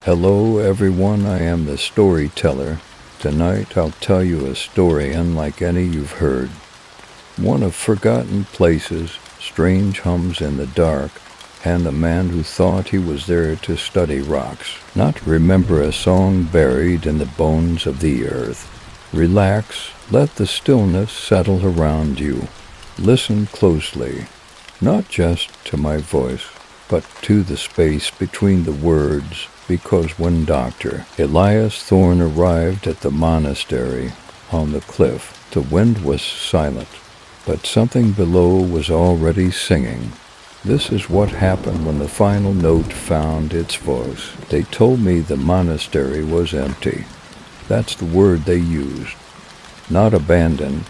Hello everyone, I am the storyteller. Tonight I'll tell you a story unlike any you've heard. One of forgotten places, strange hums in the dark, and a man who thought he was there to study rocks, not remember a song buried in the bones of the earth. Relax, let the stillness settle around you. Listen closely, not just to my voice, but to the space between the words, because when Dr. Elias Thorne arrived at the monastery on the cliff, the wind was silent, but something below was already singing. This is what happened when the final note found its voice. They told me the monastery was empty. That's the word they used. Not abandoned,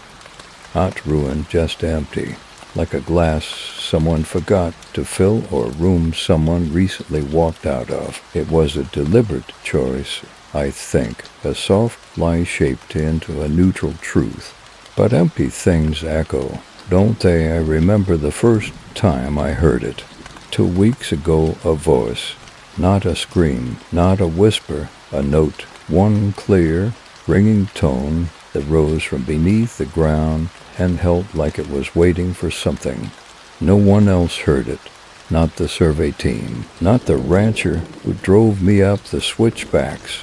not ruined, just empty. Like a glass someone forgot to fill or a room someone recently walked out of. It was a deliberate choice, I think, a soft lie shaped into a neutral truth. But empty things echo, don't they? I remember the first time I heard it. 2 weeks ago, a voice, not a scream, not a whisper, a note, one clear, ringing tone that rose from beneath the ground and held like it was waiting for something. No one else heard it, not the survey team, not the rancher who drove me up the switchbacks,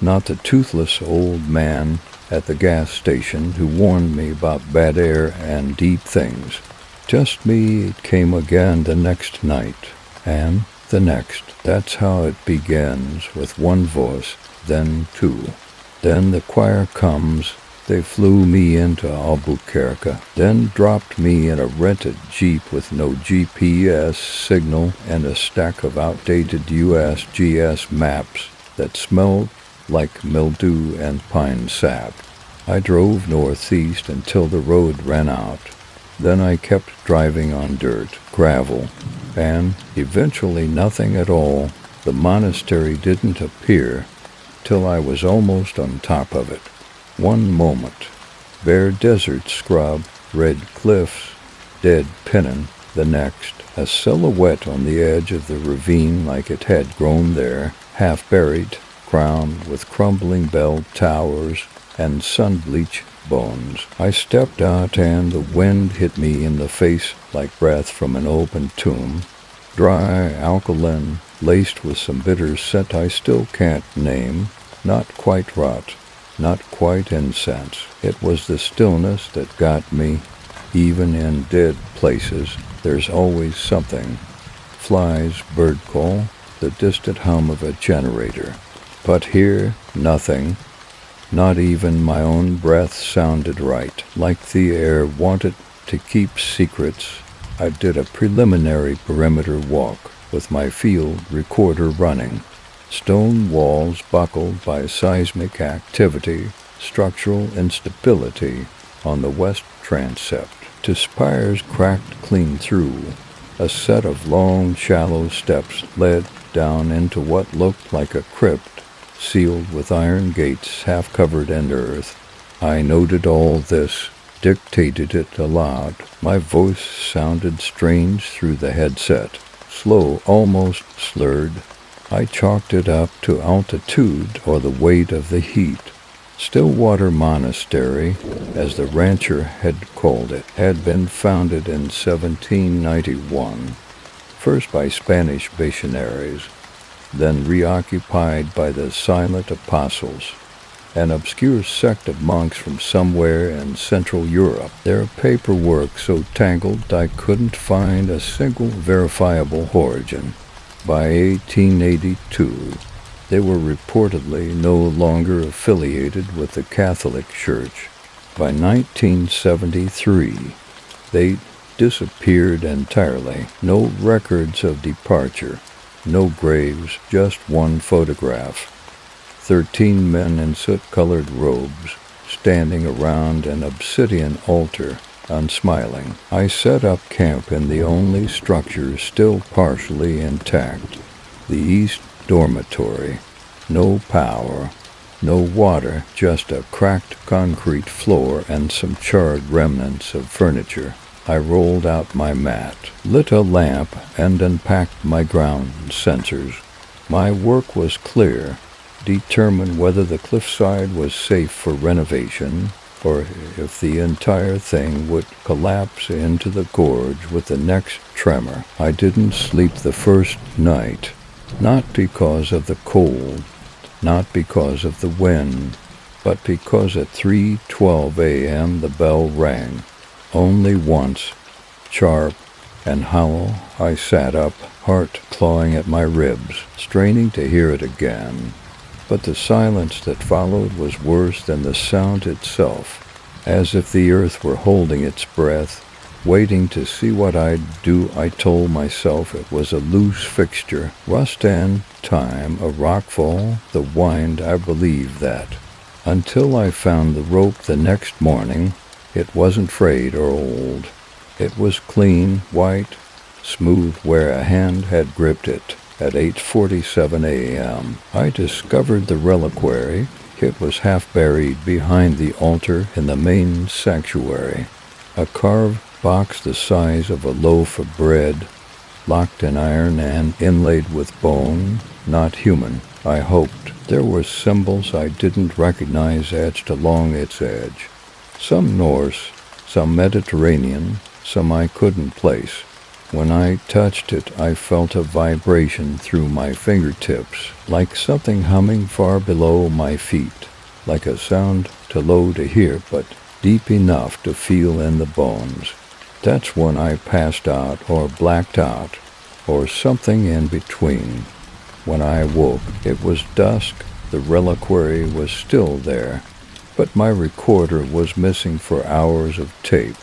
not the toothless old man at the gas station who warned me about bad air and deep things. Just me. It came again the next night, and the next. That's how it begins, with one voice, then two. Then the choir comes. They flew me into Albuquerque, then dropped me in a rented Jeep with no GPS signal and a stack of outdated USGS maps that smelled like mildew and pine sap. I drove northeast until the road ran out. Then I kept driving on dirt, gravel, and eventually nothing at all. The monastery didn't appear till I was almost on top of it. One moment, bare desert scrub, red cliffs, dead pennon. The next, a silhouette on the edge of the ravine like it had grown there, half buried, crowned with crumbling bell towers and sun-bleached bones. I stepped out and the wind hit me in the face like breath from an open tomb, dry, alkaline, laced with some bitter scent I still can't name, not quite rot. Not quite incense. It was the stillness that got me. Even in dead places, there's always something. Flies, bird call, the distant hum of a generator. But here, nothing. Not even my own breath sounded right. Like the air wanted to keep secrets, I did a preliminary perimeter walk with my field recorder running. Stone walls buckled by seismic activity, structural instability on the west transept. To spires cracked clean through. A set of long, shallow steps led down into what looked like a crypt, sealed with iron gates half covered in earth. I noted all this, dictated it aloud. My voice sounded strange through the headset, slow, almost slurred. I chalked it up to altitude or the weight of the heat. Stillwater Monastery, as the rancher had called it, had been founded in 1791, first by Spanish missionaries, then reoccupied by the Silent Apostles, an obscure sect of monks from somewhere in Central Europe. Their paperwork so tangled I couldn't find a single verifiable origin. By 1882, they were reportedly no longer affiliated with the Catholic Church. By 1973, they disappeared entirely. No records of departure, no graves, just one photograph. 13 men in soot-colored robes standing around an obsidian altar, unsmiling. I set up camp in the only structure still partially intact, the East Dormitory. No power, no water, just a cracked concrete floor and some charred remnants of furniture. I rolled out my mat, lit a lamp, and unpacked my ground sensors. My work was clear: determine whether the cliffside was safe for renovation, or if the entire thing would collapse into the gorge with the next tremor. I didn't sleep the first night, not because of the cold, not because of the wind, but because at 3:12 a.m. the bell rang. Only once, sharp and hollow. I sat up, heart clawing at my ribs, straining to hear it again. But the silence that followed was worse than the sound itself, as if the earth were holding its breath, waiting to see what I'd do. I told myself it was a loose fixture, rust and time, a rockfall, the wind. I believed that. Until I found the rope the next morning. It wasn't frayed or old. It was clean, white, smooth where a hand had gripped it. At 8:47 a.m., I discovered the reliquary. It was half buried behind the altar in the main sanctuary. A carved box the size of a loaf of bread, locked in iron and inlaid with bone, not human, I hoped. There were symbols I didn't recognize etched along its edge. Some Norse, some Mediterranean, some I couldn't place. When I touched it, I felt a vibration through my fingertips, like something humming far below my feet, like a sound too low to hear, but deep enough to feel in the bones. That's when I passed out, or blacked out, or something in between. When I woke, it was dusk. The reliquary was still there, but my recorder was missing for hours of tape.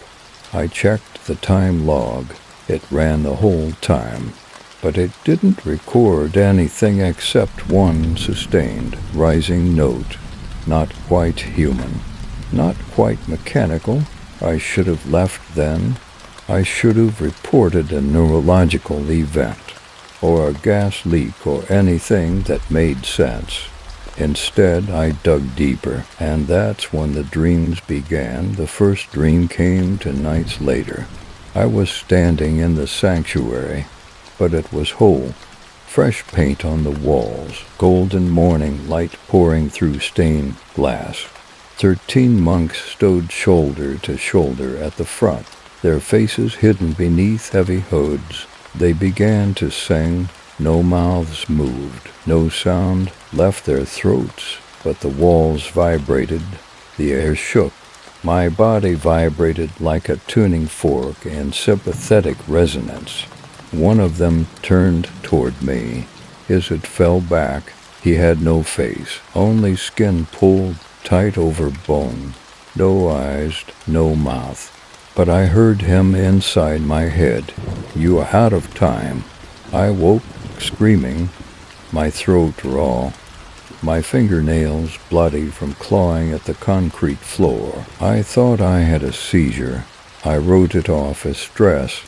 I checked the time log. It ran the whole time, but it didn't record anything except one sustained, rising note. Not quite human, not quite mechanical. I should have left then. I should have reported a neurological event, or a gas leak, or anything that made sense. Instead, I dug deeper, and that's when the dreams began. The first dream came 2 nights later. I was standing in the sanctuary, but it was whole. Fresh paint on the walls, golden morning light pouring through stained glass. 13 monks stood shoulder to shoulder at the front, their faces hidden beneath heavy hoods. They began to sing. No mouths moved, no sound left their throats, but the walls vibrated, the air shook. My body vibrated like a tuning fork in sympathetic resonance. One of them turned toward me. His head fell back. He had no face, only skin pulled tight over bone. No eyes, no mouth. But I heard him inside my head. "You are out of time." I woke, screaming, my throat raw, my fingernails bloody from clawing at the concrete floor. I thought I had a seizure. I wrote it off as stress,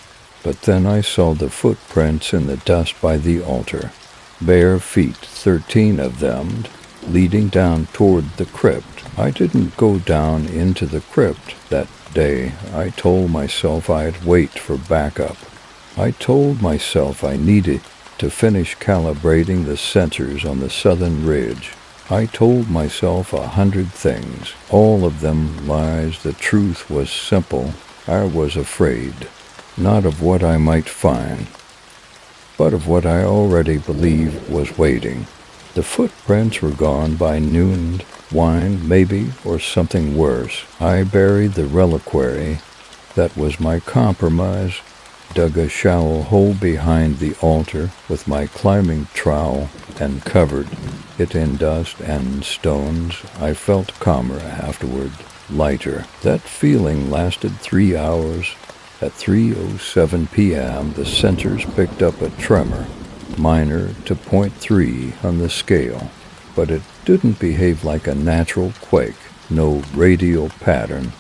but then I saw the footprints in the dust by the altar. Bare feet, 13 of them, leading down toward the crypt. I didn't go down into the crypt that day. I told myself I'd wait for backup. I told myself I needed to finish calibrating the sensors on the southern ridge. I told myself 100 things, all of them lies. The truth was simple. I was afraid, not of what I might find, but of what I already believed was waiting. The footprints were gone by noon. Wine, maybe, or something worse. I buried the reliquary. That was my compromise. Dug a shallow hole behind the altar with my climbing trowel and covered it in dust and stones. I felt calmer afterward, lighter. That feeling lasted 3 hours. At 3:07 p.m., the sensors picked up a tremor, minor to 0.3 on the scale, but it didn't behave like a natural quake. No radial pattern.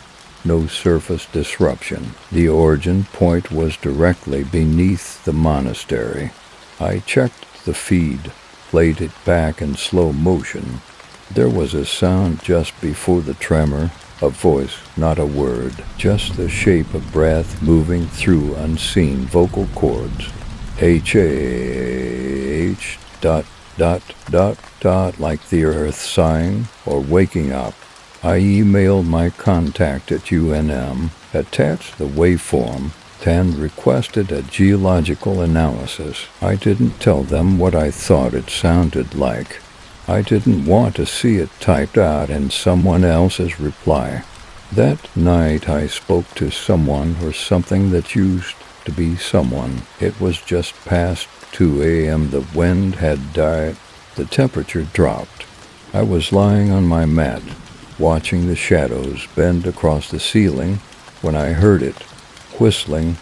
No surface disruption. The origin point was directly beneath the monastery. I checked the feed, played it back in slow motion. There was a sound just before the tremor, a voice, not a word, just the shape of breath moving through unseen vocal cords. H-A-H ... Like the earth sighing or waking up. I emailed my contact at UNM, attached the waveform, and requested a geological analysis. I didn't tell them what I thought it sounded like. I didn't want to see it typed out in someone else's reply. That night I spoke to someone or something that used to be someone. It was just past 2 a.m. The wind had died. The temperature dropped. I was lying on my mat, watching the shadows bend across the ceiling when I heard it, whistling.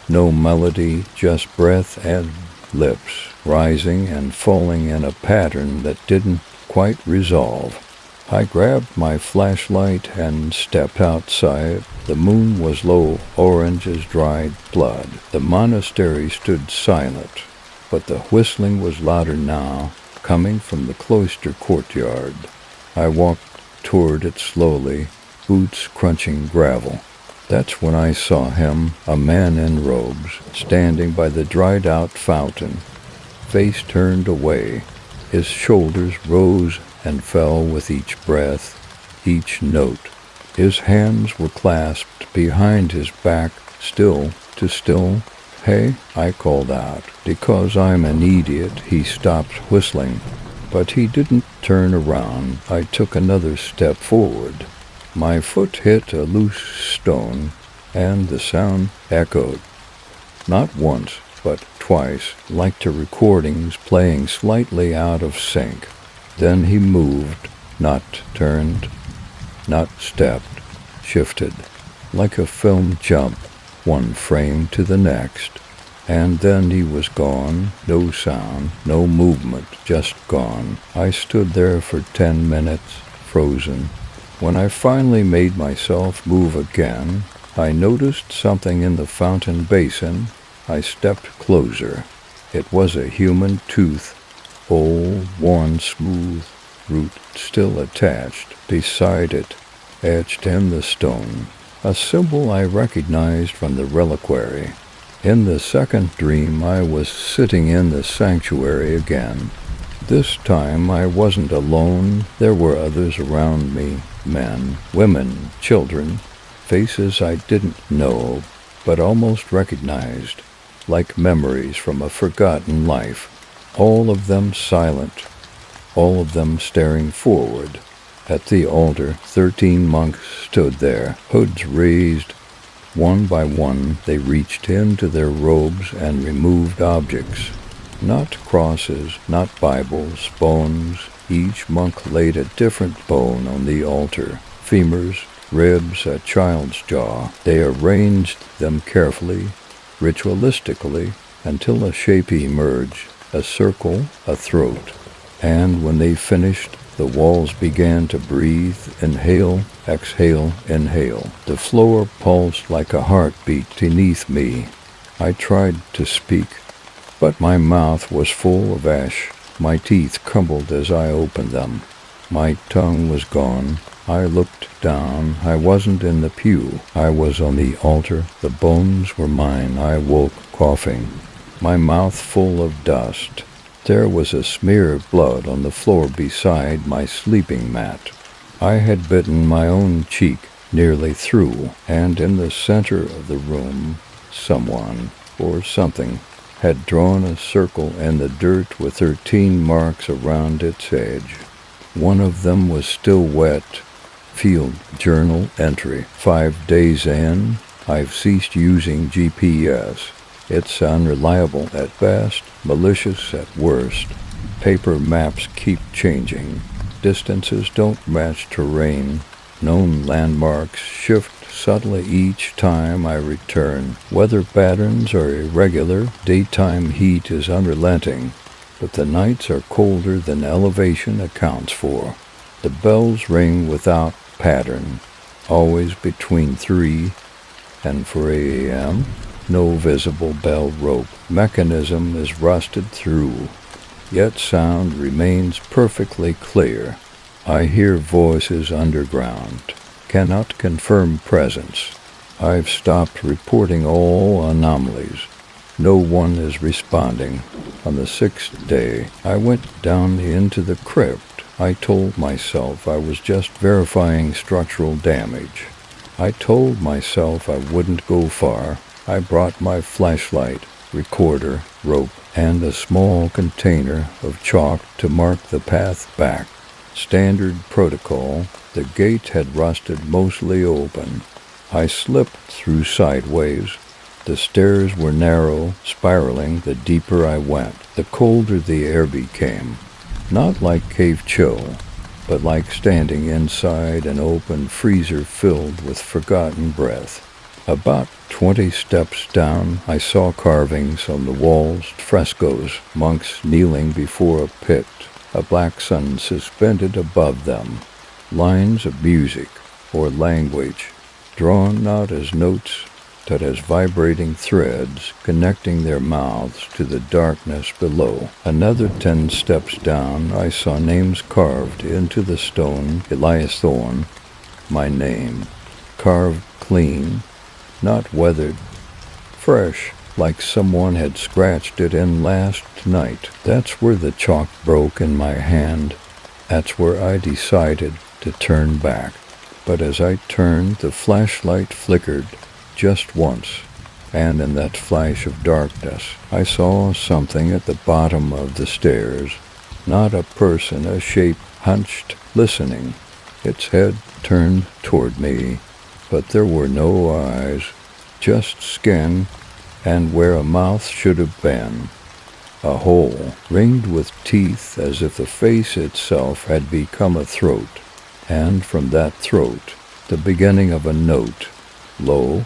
No melody, just breath and lips, rising and falling in a pattern that didn't quite resolve. I grabbed my flashlight and stepped outside. The moon was low, orange as dried blood. The monastery stood silent, but the whistling was louder now, coming from the cloister courtyard. I walked toward it slowly, boots crunching gravel. That's when I saw him, a man in robes, standing by the dried-out fountain, face turned away. His shoulders rose and fell with each breath, each note. His hands were clasped behind his back, still to still. "Hey," I called out. Because I'm an idiot, he stopped whistling. But he didn't turn around. I took another step forward. My foot hit a loose stone, and the sound echoed. Not once, but twice, like to recordings playing slightly out of sync. Then he moved, not turned, not stepped, shifted, like a film jump, one frame to the next. And then he was gone, no sound, no movement, just gone. I stood there for 10 minutes, frozen. When I finally made myself move again, I noticed something in the fountain basin. I stepped closer. It was a human tooth, old, worn, smooth, root still attached. Beside it, etched in the stone, a symbol I recognized from the reliquary. In the second dream, I was sitting in the sanctuary again. This time I wasn't alone. There were others around me, men, women, children, faces I didn't know, but almost recognized, like memories from a forgotten life. All of them silent, all of them staring forward. At the altar, 13 monks stood there, hoods raised. One by one, they reached into their robes and removed objects. Not crosses, not Bibles, bones. Each monk laid a different bone on the altar. Femurs, ribs, a child's jaw. They arranged them carefully, ritualistically, until a shape emerged, a circle, a throat. And when they finished, the walls began to breathe, inhale, exhale, inhale. The floor pulsed like a heartbeat beneath me. I tried to speak, but my mouth was full of ash. My teeth crumbled as I opened them. My tongue was gone. I looked down. I wasn't in the pew. I was on the altar. The bones were mine. I woke coughing, my mouth full of dust. There was a smear of blood on the floor beside my sleeping mat. I had bitten my own cheek nearly through, and in the center of the room, someone or something had drawn a circle in the dirt with 13 marks around its edge. One of them was still wet. Field journal entry. 5 days in, I've ceased using GPS. It's unreliable at best, malicious at worst. Paper maps keep changing. Distances don't match terrain. Known landmarks shift subtly each time I return. Weather patterns are irregular. Daytime heat is unrelenting, but the nights are colder than elevation accounts for. The bells ring without pattern, always between 3 and 4 a.m. No visible bell rope. Mechanism is rusted through, yet sound remains perfectly clear. I hear voices underground, cannot confirm presence. I've stopped reporting all anomalies. No one is responding. On the sixth day, I went down into the crypt. I told myself I was just verifying structural damage. I told myself I wouldn't go far. I brought my flashlight, recorder, rope, and a small container of chalk to mark the path back. Standard protocol. The gate had rusted mostly open. I slipped through sideways. The stairs were narrow, spiraling the deeper I went, the colder the air became. Not like cave chill, but like standing inside an open freezer filled with forgotten breath. About 20 steps down, I saw carvings on the walls, frescoes, monks kneeling before a pit, a black sun suspended above them, lines of music or language, drawn not as notes, but as vibrating threads connecting their mouths to the darkness below. Another 10 steps down, I saw names carved into the stone, Elias Thorne, my name, carved clean, not weathered, fresh, like someone had scratched it in last night. That's where the chalk broke in my hand. That's where I decided to turn back. But as I turned, the flashlight flickered just once, and in that flash of darkness, I saw something at the bottom of the stairs. Not a person, a shape, hunched, listening, its head turned toward me. But there were no eyes, just skin, and where a mouth should have been, a hole, ringed with teeth as if the face itself had become a throat, and from that throat, the beginning of a note, low,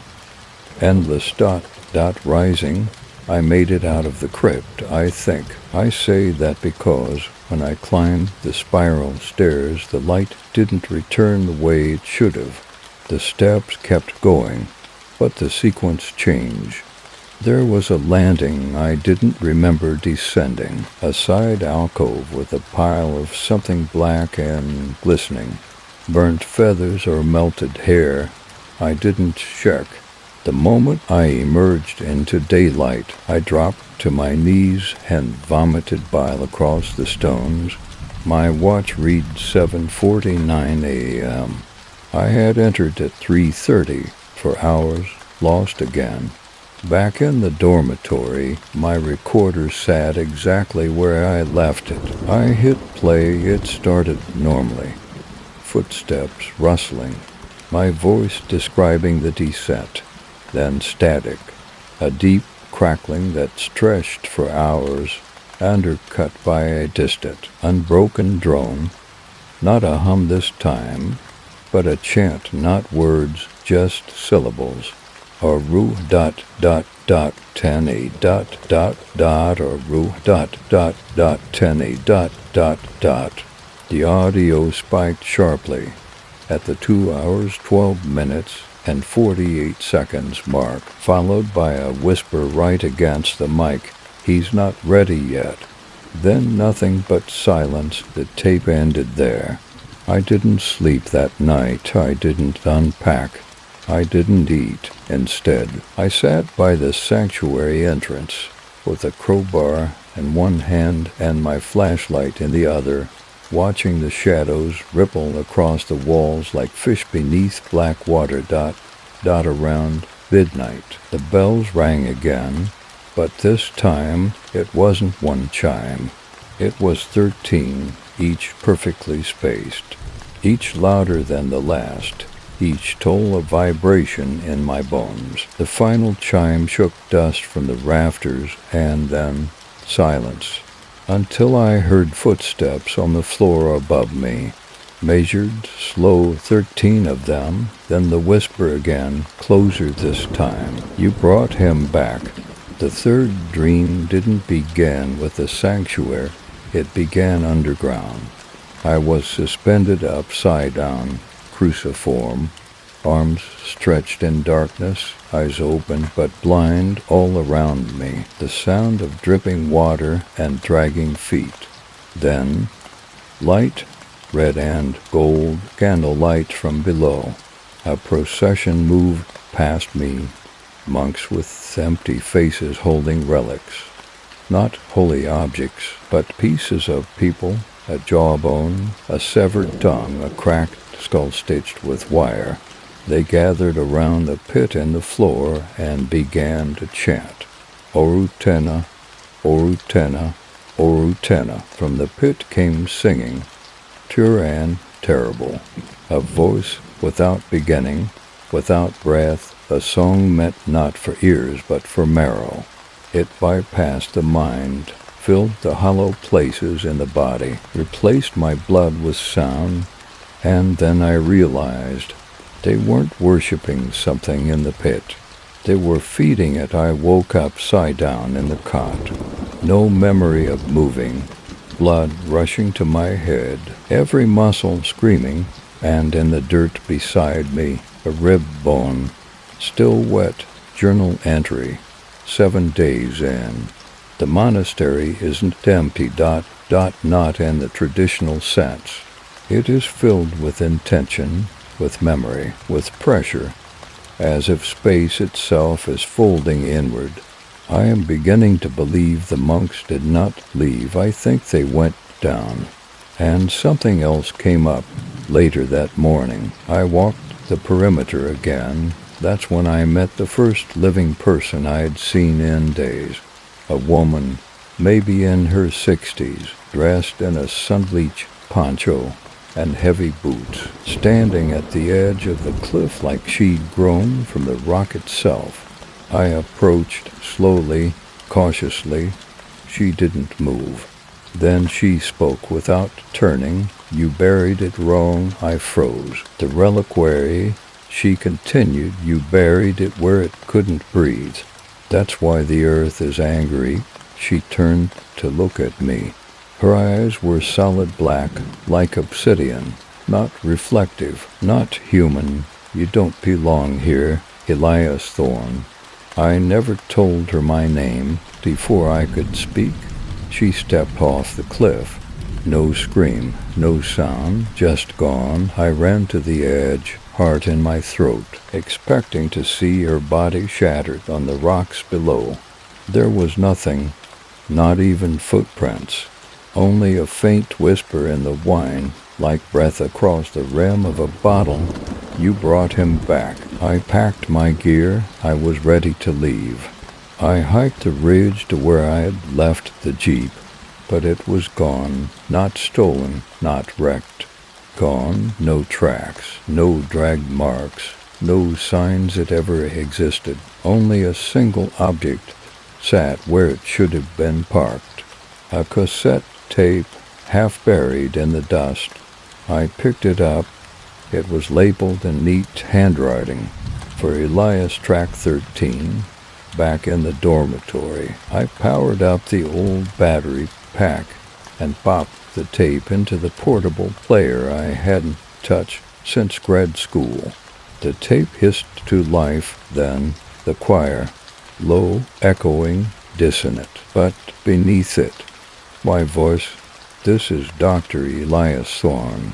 endless dot rising. I made it out of the crypt, I think. I say that because when I climbed the spiral stairs, the light didn't return the way it should have. The steps kept going, but the sequence changed. There was a landing I didn't remember descending, a side alcove with a pile of something black and glistening, burnt feathers or melted hair. I didn't check. The moment I emerged into daylight, I dropped to my knees and vomited bile across the stones. My watch read 7:49 a.m. I had entered at 3:30, for hours, lost again. Back in the dormitory, my recorder sat exactly where I left it. I hit play, it started normally. Footsteps rustling, my voice describing the descent. Then static, a deep crackling that stretched for hours, undercut by a distant, unbroken drone. Not a hum this time, but a chant, not words, just syllables. Or ru dot 10 a dot or ru dot 10 a dot. The audio spiked sharply at the 2 hours, 12 minutes, and 48 seconds mark, followed by a whisper right against the mic, "He's not ready yet." Then nothing but silence. The tape ended there. I didn't sleep that night. I didn't unpack. I didn't eat. Instead, I sat by the sanctuary entrance with a crowbar in one hand and my flashlight in the other, watching the shadows ripple across the walls like fish beneath black water dot around midnight. The bells rang again, but this time it wasn't one chime. It was 13, each perfectly spaced, each louder than the last, each toll of vibration in my bones. The final chime shook dust from the rafters, and then silence, until I heard footsteps on the floor above me. Measured, slow, 13 of them, then the whisper again, closer this time. You brought him back. The third dream didn't begin with the sanctuary, it began underground. I was suspended upside down, cruciform, arms stretched in darkness, eyes open but blind all around me, the sound of dripping water and dragging feet. Then, light, red and gold candlelight from below. A procession moved past me, monks with empty faces holding relics. Not holy objects, but pieces of people, a jawbone, a severed tongue, a cracked skull stitched with wire. They gathered around a pit in the floor and began to chant, Orutena, Orutena, Orutena. From the pit came singing, pure and terrible, a voice without beginning, without breath, a song meant not for ears but for marrow. It bypassed the mind, filled the hollow places in the body, replaced my blood with sound, and then I realized they weren't worshiping something in the pit. They were feeding it. I woke up upside down in the cot. No memory of moving, blood rushing to my head, every muscle screaming, and in the dirt beside me, a rib bone, still wet, journal entry, 7 days in. The monastery isn't empty, not in the traditional sense. It is filled with intention, with memory, with pressure, as if space itself is folding inward. I am beginning to believe the monks did not leave. I think they went down. And something else came up later that morning. I walked the perimeter again. That's when I met the first living person I had seen in days. A woman, maybe in her 60s, dressed in a sun-bleached poncho and heavy boots, standing at the edge of the cliff like she'd grown from the rock itself. I approached slowly, cautiously. She didn't move. Then she spoke without turning. You buried it wrong. I froze. The reliquary, she continued, you buried it where it couldn't breathe. That's why the earth is angry. She turned to look at me. Her eyes were solid black, like obsidian, not reflective, not human. You don't belong here, Elias Thorne. I never told her my name. Before I could speak, she stepped off the cliff. No scream, no sound, just gone. I ran to the edge, heart in my throat, expecting to see her body shattered on the rocks below. There was nothing, not even footprints. Only a faint whisper in the wine, like breath across the rim of a bottle. You brought him back. I packed my gear. I was ready to leave. I hiked the ridge to where I had left the jeep, but it was gone, not stolen, not wrecked. Gone, no tracks, no dragged marks, no signs it ever existed. Only a single object sat where it should have been parked. A cassette tape, half buried in the dust. I picked it up. It was labeled in neat handwriting, for Elias Track 13, back in the dormitory. I powered up the old battery pack and popped the tape into the portable player I hadn't touched since grad school. The tape hissed to life then, the choir, low, echoing, dissonant, but beneath it, my voice, this is Dr. Elias Thorne.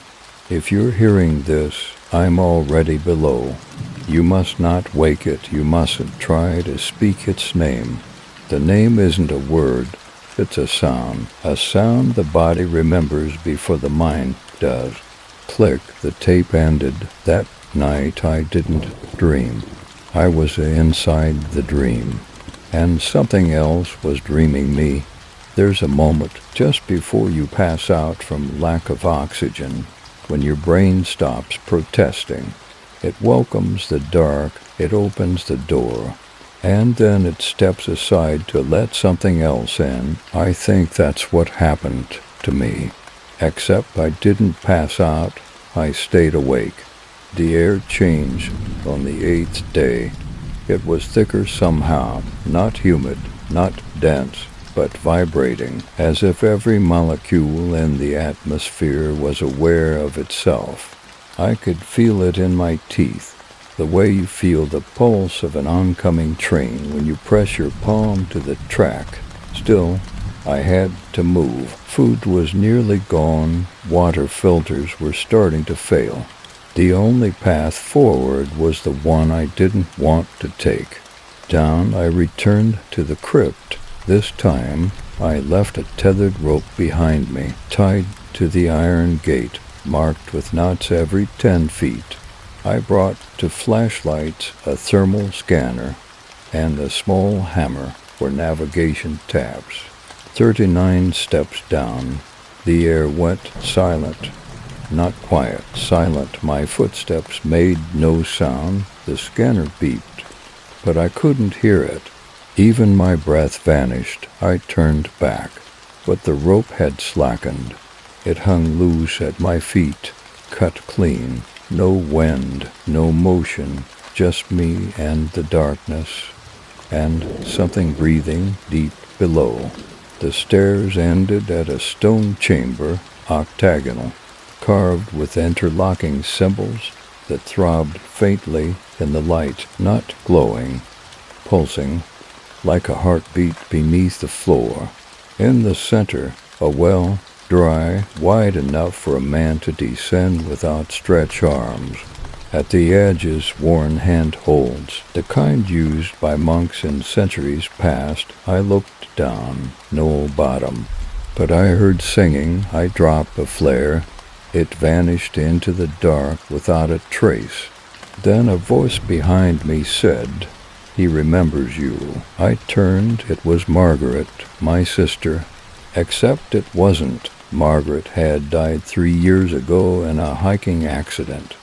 If you're hearing this, I'm already below. You must not wake it. You mustn't try to speak its name. The name isn't a word. It's a sound the body remembers before the mind does. Click, the tape ended. That night I didn't dream. I was inside the dream, and something else was dreaming me. There's a moment just before you pass out from lack of oxygen, when your brain stops protesting. It welcomes the dark, it opens the door, and then it steps aside to let something else in. I think that's what happened to me. Except I didn't pass out, I stayed awake. The air changed on the 8th day. It was thicker somehow, not humid, not dense, but vibrating, as if every molecule in the atmosphere was aware of itself. I could feel it in my teeth, the way you feel the pulse of an oncoming train when you press your palm to the track. Still, I had to move. Food was nearly gone. Water filters were starting to fail. The only path forward was the one I didn't want to take. Down I returned to the crypt. This time I left a tethered rope behind me, tied to the iron gate, marked with knots every 10 feet. I brought to flashlights a thermal scanner and a small hammer for navigation tabs. 39 steps down, the air went silent. Not quiet, silent. My footsteps made no sound. The scanner beeped, but I couldn't hear it. Even my breath vanished. I turned back, but the rope had slackened. It hung loose at my feet, cut clean. No wind, no motion, just me and the darkness, and something breathing deep below. The stairs ended at a stone chamber, octagonal, carved with interlocking symbols that throbbed faintly in the light, not glowing, pulsing like a heartbeat beneath the floor. In the center, a well, dry, wide enough for a man to descend with outstretched arms. At the edges, worn handholds, the kind used by monks in centuries past. I looked down, no bottom. But I heard singing. I dropped a flare. It vanished into the dark without a trace. Then a voice behind me said, "He remembers you." I turned. It was Margaret, my sister. Except it wasn't. Margaret had died 3 years ago in a hiking accident.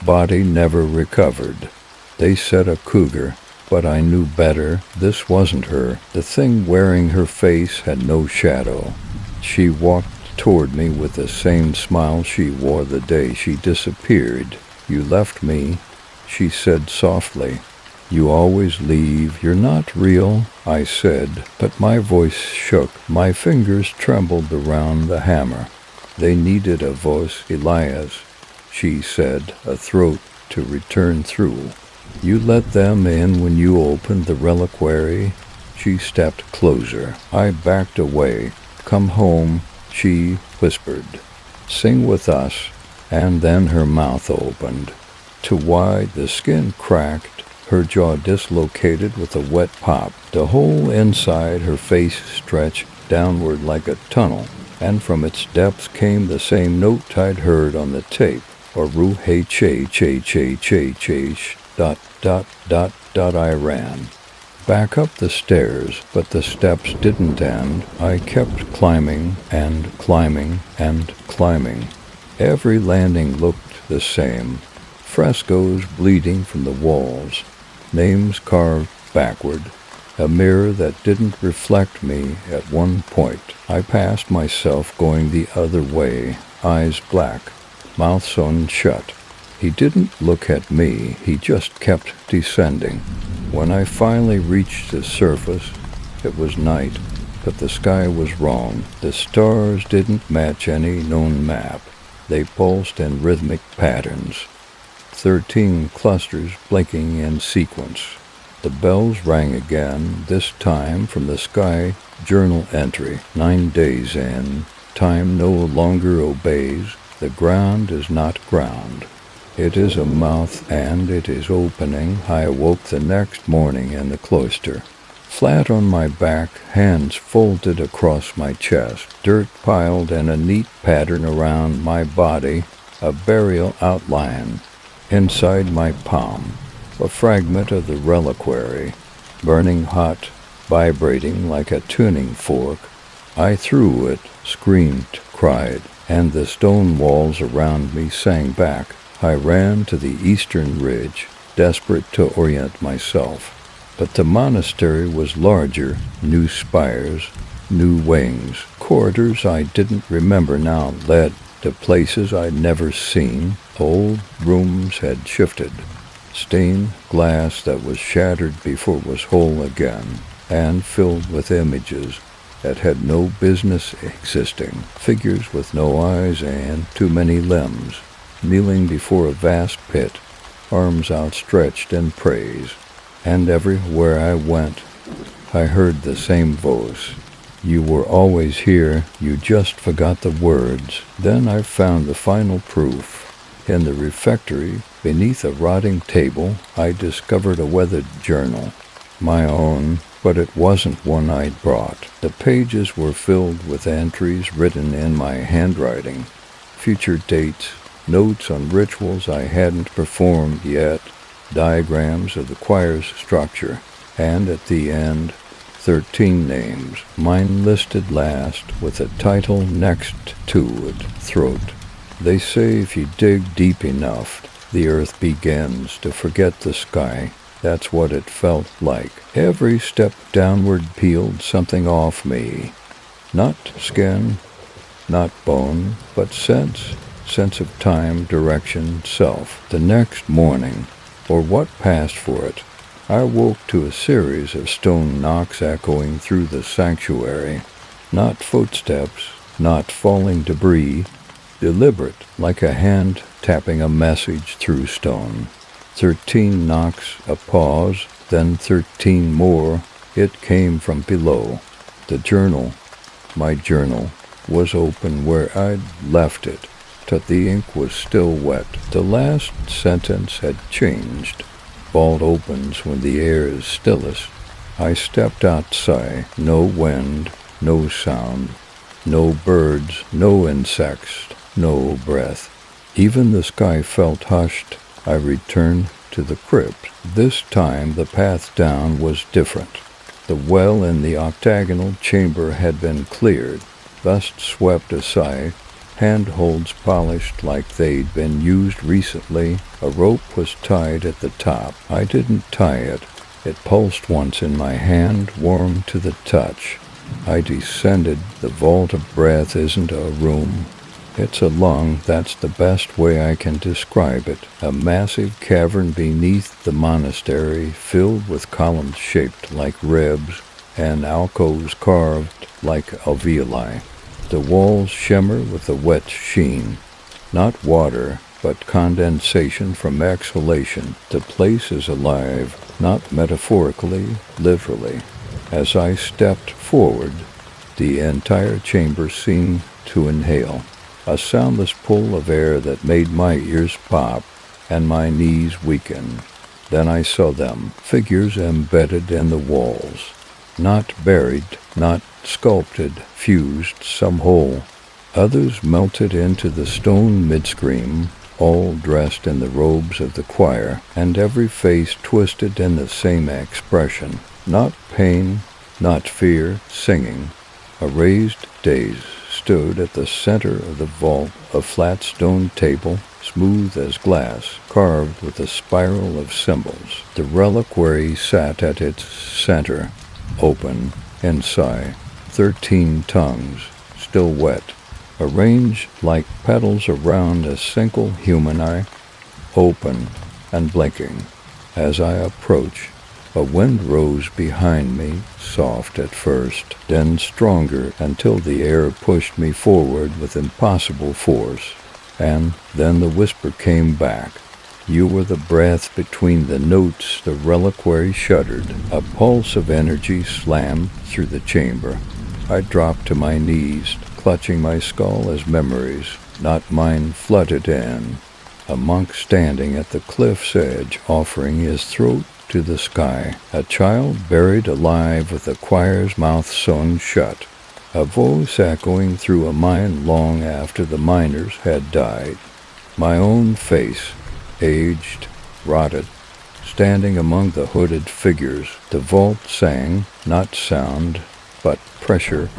Body never recovered. They said a cougar, but I knew better. This wasn't her. The thing wearing her face had no shadow. She walked toward me with the same smile she wore the day she disappeared. "You left me," she said softly. "You always leave. You're not real," I said, but my voice shook. My fingers trembled around the hammer. "They needed a voice, Elias," she said, "a throat to return through. You let them in when you opened the reliquary." She stepped closer. I backed away. "Come home," she whispered. "Sing with us." And then her mouth opened. Too wide, the skin cracked, her jaw dislocated with a wet pop. The whole inside her face stretched downward like a tunnel, and from its depths came the same note I'd heard on the tape. Oru hey che che che che che dot dot dot dot. I ran back up the stairs, but the steps didn't end. I kept climbing and climbing and climbing. Every landing looked the same. Frescoes bleeding from the walls, names carved backward, a mirror that didn't reflect me at one point. I passed myself going the other way, eyes black, mouth sewn shut. He didn't look at me, he just kept descending. When I finally reached the surface, it was night, but the sky was wrong. The stars didn't match any known map. They pulsed in rhythmic patterns, 13 clusters blinking in sequence. The bells rang again, this time from the sky journal entry. 9 days in, time no longer obeys. The ground is not ground. It is a mouth, and it is opening. I awoke the next morning in the cloister. Flat on my back, hands folded across my chest, dirt piled in a neat pattern around my body, a burial outline. Inside my palm, a fragment of the reliquary, burning hot, vibrating like a tuning fork. I threw it, screamed, cried, and the stone walls around me sang back. I ran to the eastern ridge, desperate to orient myself. But the monastery was larger, new spires, new wings. Corridors I didn't remember now led to places I'd never seen. Old rooms had shifted. Stained glass that was shattered before it was whole again, and filled with images that had no business existing. Figures with no eyes and too many limbs, kneeling before a vast pit, arms outstretched in praise. And everywhere I went, I heard the same voice. "You were always here, you just forgot the words." Then I found the final proof. In the refectory, beneath a rotting table, I discovered a weathered journal. My own, but it wasn't one I'd brought. The pages were filled with entries written in my handwriting, future dates, notes on rituals I hadn't performed yet, diagrams of the choir's structure, and at the end, 13 names, mine listed last with a title next to it, Throat. They say if you dig deep enough, the earth begins to forget the sky. That's what it felt like. Every step downward peeled something off me. Not skin, not bone, but sense of time, direction, self. The next morning, or what passed for it, I woke to a series of stone knocks echoing through the sanctuary. Not footsteps, not falling debris, deliberate, like a hand tapping a message through stone. 13 knocks, a pause, then 13 more. It came from below. The journal, my journal, was open where I'd left it, but the ink was still wet. The last sentence had changed. Vault opens when the air is stillest. I stepped outside. No wind, no sound, no birds, no insects, no breath. Even the sky felt hushed. I returned to the crypt. This time the path down was different. The well in the octagonal chamber had been cleared, dust swept aside, handholds polished like they'd been used recently. A rope was tied at the top. I didn't tie it. It pulsed once in my hand, warm to the touch. I descended. The vault of breath isn't a room. It's a lung, that's the best way I can describe it. A massive cavern beneath the monastery, filled with columns shaped like ribs and alcoves carved like alveoli. The walls shimmer with a wet sheen. Not water, but condensation from exhalation. The place is alive, not metaphorically, literally. As I stepped forward, the entire chamber seemed to inhale. A soundless pull of air that made my ears pop and my knees weaken. Then I saw them, figures embedded in the walls. Not buried, not sculpted, fused, some whole. Others melted into the stone midscream, all dressed in the robes of the choir, and every face twisted in the same expression. Not pain, not fear, singing. A raised dais stood at the center of the vault, a flat stone table, smooth as glass, carved with a spiral of symbols. The reliquary sat at its center, open, inside, 13 tongues, still wet, arranged like petals around a single human eye, open and blinking. As I approached, a wind rose behind me, soft at first, then stronger until the air pushed me forward with impossible force. And then the whisper came back. You were the breath between the notes. The reliquary shuddered. A pulse of energy slammed through the chamber. I dropped to my knees, clutching my skull as memories, not mine, flooded in. A monk standing at the cliff's edge, offering his throat to the sky. A child buried alive with the choir's mouth sewn shut. A voice echoing through a mind long after the miners had died. My own face, aged, rotted, standing among the hooded figures. The vault sang, not sound, but pressure,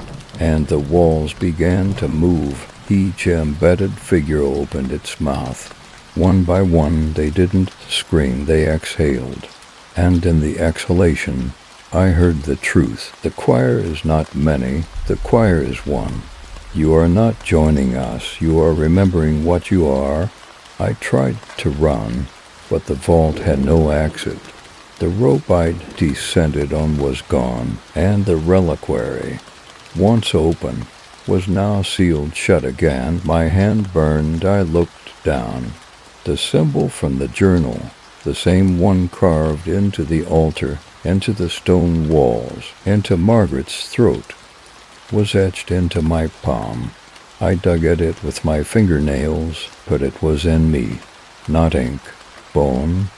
and the walls began to move. Each embedded figure opened its mouth. One by one, they didn't scream, they exhaled. And in the exhalation, I heard the truth. The choir is not many, the choir is one. You are not joining us, you are remembering what you are. I tried to run, but the vault had no exit. The rope I'd descended on was gone, and the reliquary, once open, was now sealed shut again. My hand burned. I looked down. The symbol from the journal, the same one carved into the altar, into the stone walls, into Margaret's throat, was etched into my palm. I dug at it with my fingernails, but it was in me, not ink, bone,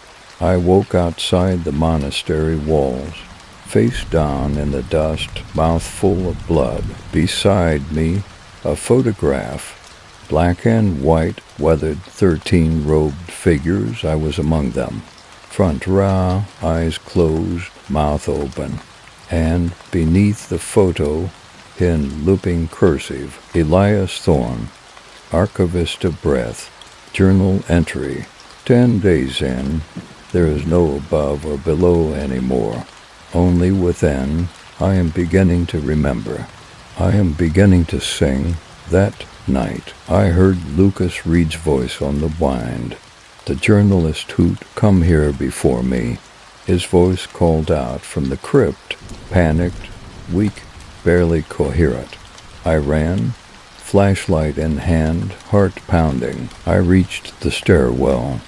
I woke outside the monastery walls, face down in the dust, mouth full of blood. Beside me, a photograph. Black and white, weathered 13 robed figures. I was among them. Front row, eyes closed, mouth open. And beneath the photo, in looping cursive, Elias Thorne, archivist of breath, journal entry. 10 days in, there is no above or below anymore. Only within, I am beginning to remember. I am beginning to sing. That night, I heard Lucas Reed's voice on the wind. The journalist who'd come here before me. His voice called out from the crypt, panicked, weak, barely coherent. I ran, flashlight in hand, heart pounding. I reached the stairwell,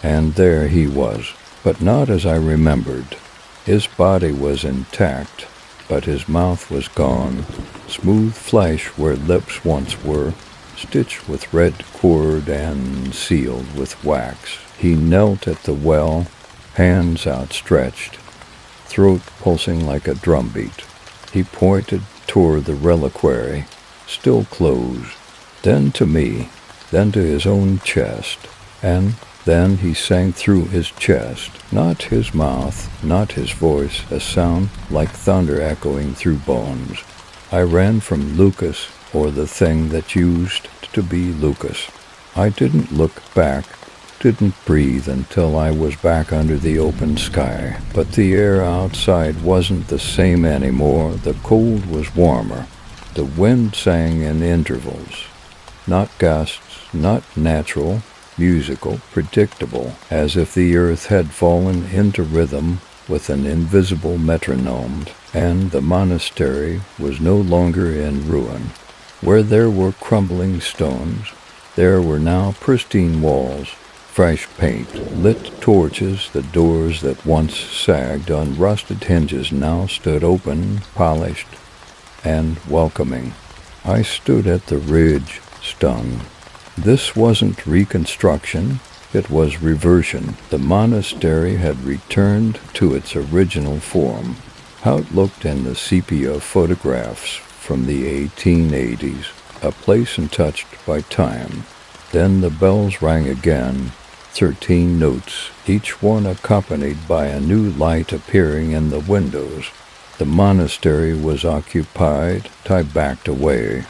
and there he was, but not as I remembered. His body was intact, but his mouth was gone. Smooth flesh where lips once were, stitched with red cord and sealed with wax. He knelt at the well, hands outstretched, throat pulsing like a drumbeat. He pointed toward the reliquary, still closed, then to me, then to his own chest, and then he sang through his chest, not his mouth, not his voice, a sound like thunder echoing through bones. I ran from Lucas, or the thing that used to be Lucas. I didn't look back, didn't breathe until I was back under the open sky. But the air outside wasn't the same anymore. The cold was warmer. The wind sang in intervals. Not gusts, not natural, musical, predictable, as if the earth had fallen into rhythm with an invisible metronome, and the monastery was no longer in ruin. Where there were crumbling stones, there were now pristine walls, fresh paint, lit torches. The doors that once sagged on rusted hinges now stood open, polished, and welcoming. I stood at the ridge, stunned. This wasn't reconstruction, it was reversion. The monastery had returned to its original form, how it looked in the sepia photographs from the 1880s, a place untouched by time. Then the bells rang again, 13 notes, each one accompanied by a new light appearing in the windows. The monastery was occupied. I backed away.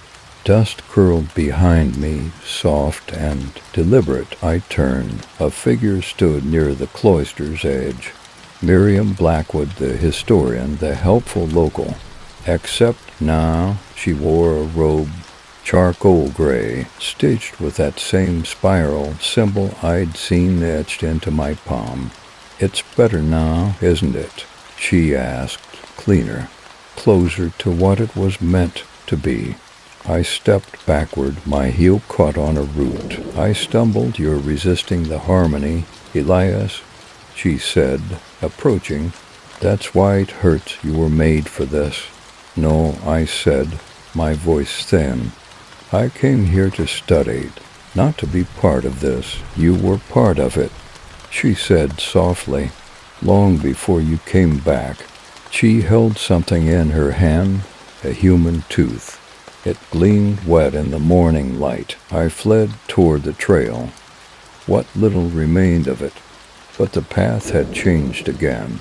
Dust curled behind me, soft and deliberate. I turned. A figure stood near the cloister's edge. Miriam Blackwood, the historian, the helpful local. Except now she wore a robe, charcoal gray, stitched with that same spiral symbol I'd seen etched into my palm. "It's better now, isn't it?" she asked, cleaner, closer to what it was meant to be. I stepped backward, my heel caught on a root. I stumbled. "You're resisting the harmony, Elias," she said, approaching. "That's why it hurts. You were made for this." "No," I said, my voice thin. "I came here to study, not to be part of this. You were part of it," she said softly, "long before you came back." She held something in her hand, a human tooth. It gleamed wet in the morning light. I fled toward the trail. What little remained of it, but the path had changed again.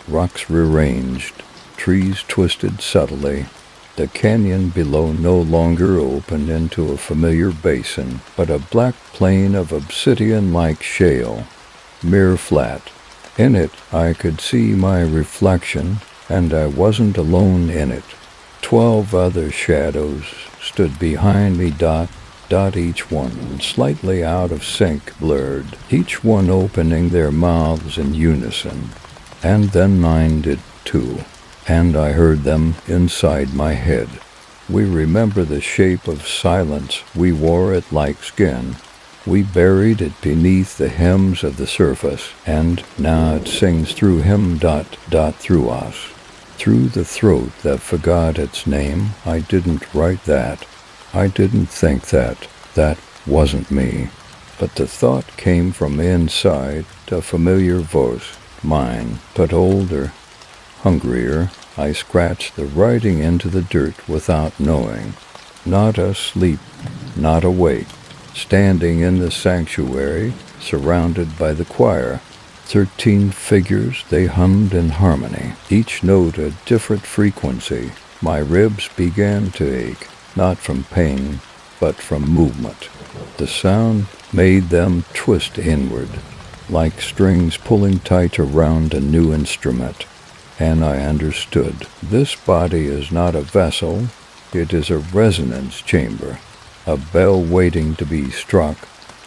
Rocks rearranged, trees twisted subtly. The canyon below no longer opened into a familiar basin, but a black plain of obsidian-like shale, mere flat. In it I could see my reflection, and I wasn't alone in it. 12 other shadows stood behind me, dot, each one slightly out of sync, blurred, each one opening their mouths in unison. And then mine did too, and I heard them inside my head. We remember the shape of silence. We wore it like skin. We buried it beneath the hems of the surface, and now it sings through him, through us. Through the throat that forgot its name. I didn't write that. I didn't think that. That wasn't me. But the thought came from inside, a familiar voice, mine, but older, hungrier. I scratched the writing into the dirt without knowing. Not asleep, not awake, standing in the sanctuary, surrounded by the choir. 13 figures, they hummed in harmony, each note a different frequency. My ribs began to ache, not from pain, but from movement. The sound made them twist inward, like strings pulling tight around a new instrument. And I understood. This body is not a vessel, it is a resonance chamber, a bell waiting to be struck.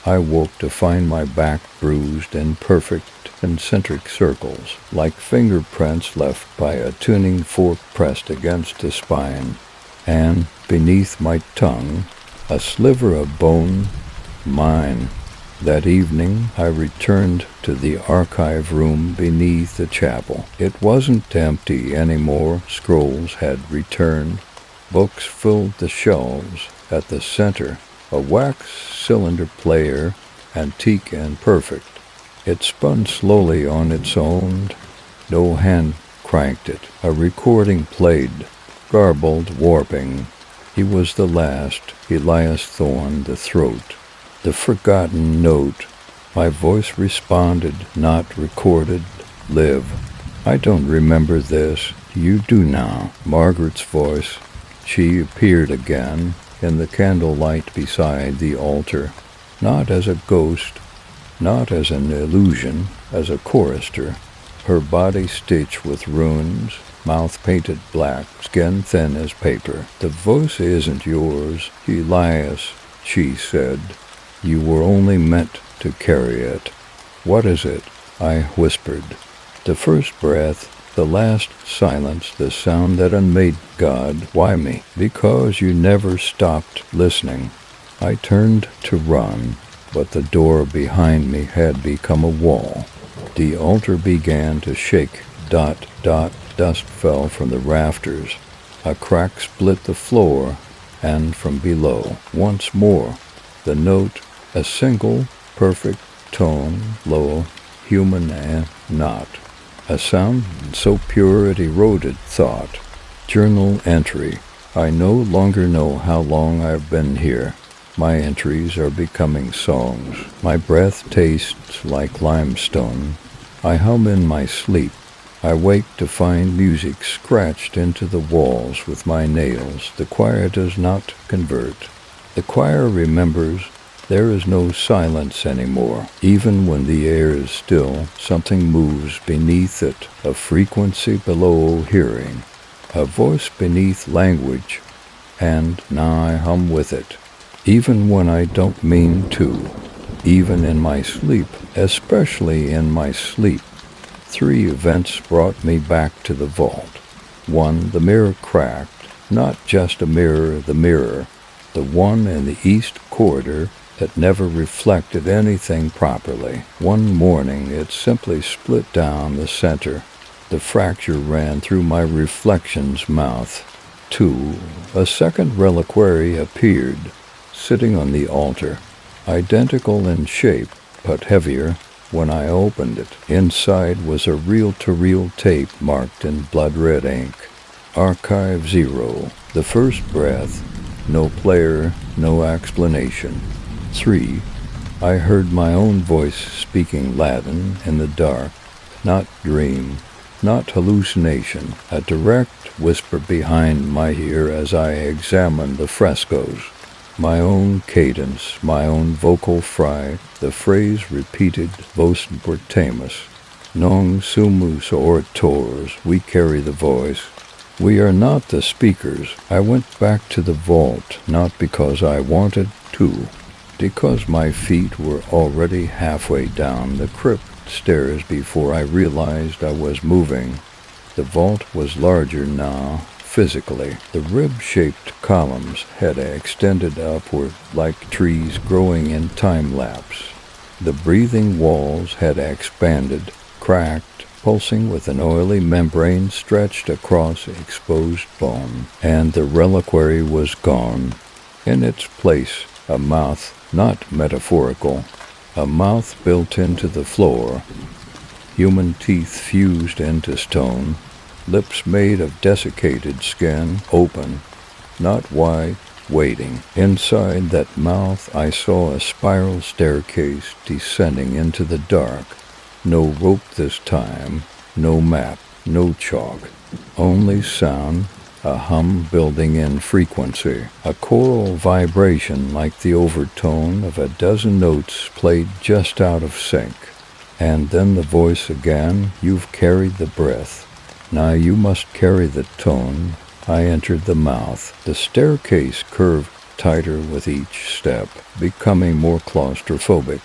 I woke to find my back bruised in perfect concentric circles, like fingerprints left by a tuning fork pressed against the spine. And beneath my tongue, a sliver of bone, mine. That evening, I returned to the archive room beneath the chapel. It wasn't empty anymore. Scrolls had returned. Books filled the shelves. At the center, a wax cylinder player, antique and perfect. It spun slowly on its own. No hand cranked it. A recording played, garbled, warping. He was the last, Elias Thorne, the throat. The forgotten note. My voice responded, not recorded, live. I don't remember this. You do now. Margaret's voice. She appeared again in the candlelight beside the altar, not as a ghost, not as an illusion, as a chorister. Her body stitched with runes, mouth painted black, skin thin as paper. The voice isn't yours, Elias, she said. You were only meant to carry it. What is it? I whispered. The first breath, the last silence, the sound that unmade God. Why me? Because you never stopped listening. I turned to run, but the door behind me had become a wall. The altar began to shake. Dot, dot, dust fell from the rafters. A crack split the floor, and from below, once more, the note, a single, perfect tone, low, human and not. A sound so pure it eroded thought. Journal entry. I no longer know how long I've been here. My entries are becoming songs. My breath tastes like limestone. I hum in my sleep. I wake to find music scratched into the walls with my nails. The choir does not convert. The choir remembers. There is no silence anymore. Even when the air is still, something moves beneath it, a frequency below hearing, a voice beneath language, and now I hum with it. Even when I don't mean to, even in my sleep, especially in my sleep. 3 events brought me back to the vault. 1, the mirror cracked, not just a mirror, the mirror, the one in the east corridor that never reflected anything properly. One morning it simply split down the center. The fracture ran through my reflection's mouth. 2, a second reliquary appeared, sitting on the altar, identical in shape, but heavier. When I opened it, inside was a reel-to-reel tape marked in blood-red ink. Archive 0, the first breath, no player, no explanation. 3, I heard my own voice speaking Latin in the dark, not dream, not hallucination, a direct whisper behind my ear as I examined the frescoes. My own cadence, my own vocal fry, the phrase repeated, vos portamus, non sumus orators, we carry the voice. We are not the speakers. I went back to the vault, not because I wanted to, because my feet were already halfway down the crypt stairs before I realized I was moving. The vault was larger now, physically. The rib-shaped columns had extended upward like trees growing in time-lapse. The breathing walls had expanded, cracked, pulsing with an oily membrane stretched across exposed bone, and the reliquary was gone. In its place, a mouth not metaphorical, a mouth built into the floor, human teeth fused into stone, lips made of desiccated skin, open, not wide, waiting. Inside that mouth I saw a spiral staircase descending into the dark. No rope this time, no map, no chalk, only sound, a hum building in frequency, a choral vibration like the overtone of a dozen notes played just out of sync. And then the voice again, "You've carried the breath. Now you must carry the tone." I entered the mouth. The staircase curved tighter with each step, becoming more claustrophobic.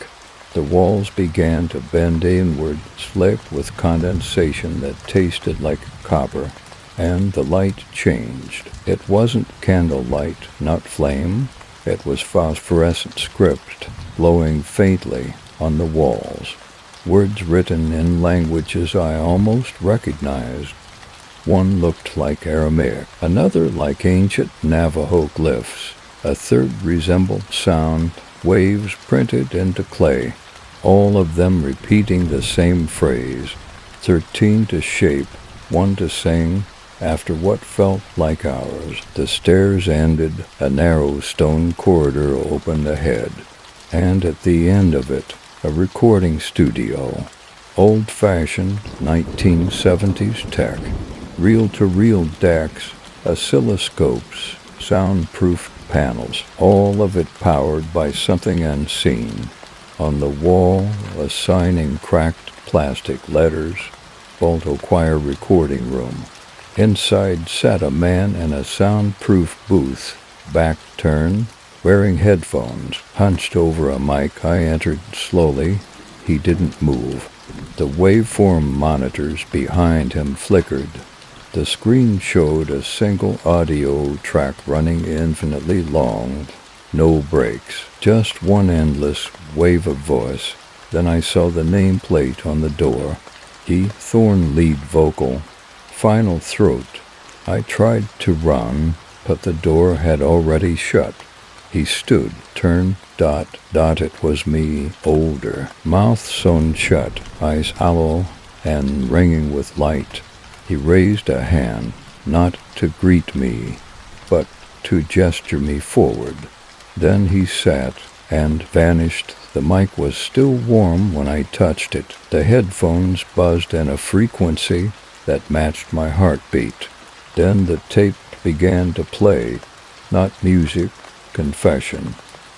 The walls began to bend inward, slick with condensation that tasted like copper, and the light changed. It wasn't candlelight, not flame. It was phosphorescent script, glowing faintly on the walls. Words written in languages I almost recognized. One looked like Aramaic, another like ancient Navajo glyphs. A third resembled sound waves printed into clay, all of them repeating the same phrase, 13 to shape, one to sing. After what felt like hours, the stairs ended, a narrow stone corridor opened ahead, and at the end of it, a recording studio. Old-fashioned 1970s tech, reel-to-reel decks, oscilloscopes, soundproof panels, all of it powered by something unseen. On the wall, a sign in cracked plastic letters, Balto Choir Recording Room. Inside sat a man in a soundproof booth, back turned, wearing headphones, hunched over a mic. I entered slowly. He didn't move. The waveform monitors behind him flickered. The screen showed a single audio track running infinitely long. No breaks, just one endless wave of voice. Then I saw the nameplate on the door. E. Thorne lead vocal. Final throat. I tried to run, but the door had already shut. He stood, turned, dot, it was me, older, mouth sewn shut, eyes hollow and ringing with light. He raised a hand, not to greet me, but to gesture me forward. Then he sat and vanished. The mic was still warm when I touched it. The headphones buzzed in a frequency that matched my heartbeat. Then the tape began to play, not music, confession.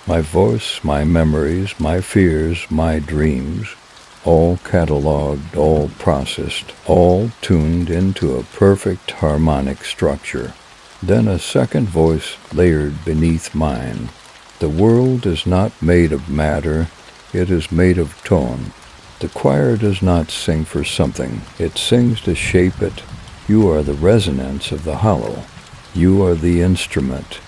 My voice, my memories, my fears, my dreams, all catalogued, all processed, all tuned into a perfect harmonic structure. Then a second voice layered beneath mine. The world is not made of matter, it is made of tone. The choir does not sing for something, it sings to shape it. You are the resonance of the hollow. You are the instrument.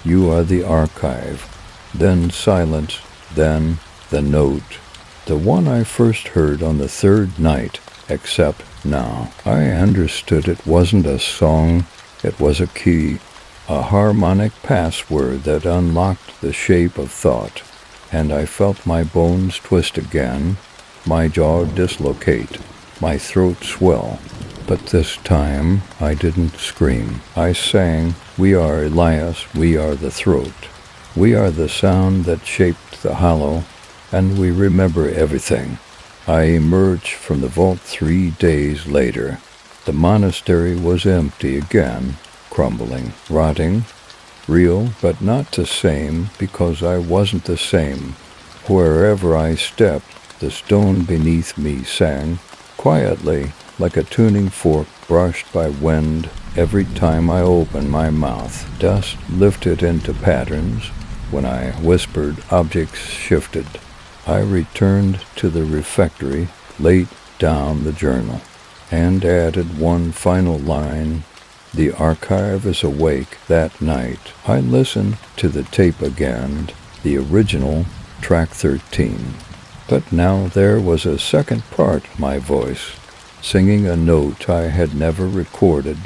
You are the archive. Then silence, then the note. The one I first heard on the third night, except now. I understood it wasn't a song, it was a key, a harmonic password that unlocked the shape of thought. And I felt my bones twist again, my jaw dislocate, my throat swell. But this time I didn't scream. I sang, "We are Elias, we are the throat. We are the sound that shaped the hollow, and we remember everything." I emerged from the vault 3 days later. The monastery was empty again, crumbling, rotting, real, but not the same, because I wasn't the same. Wherever I stepped, the stone beneath me sang, quietly, like a tuning fork brushed by wind. Every time I opened my mouth, dust lifted into patterns. When I whispered, objects shifted. I returned to the refectory, laid down the journal, and added one final line. The archive is awake. That night, I listened to the tape again, the original, track 13. But now there was a second part, my voice, singing a note I had never recorded,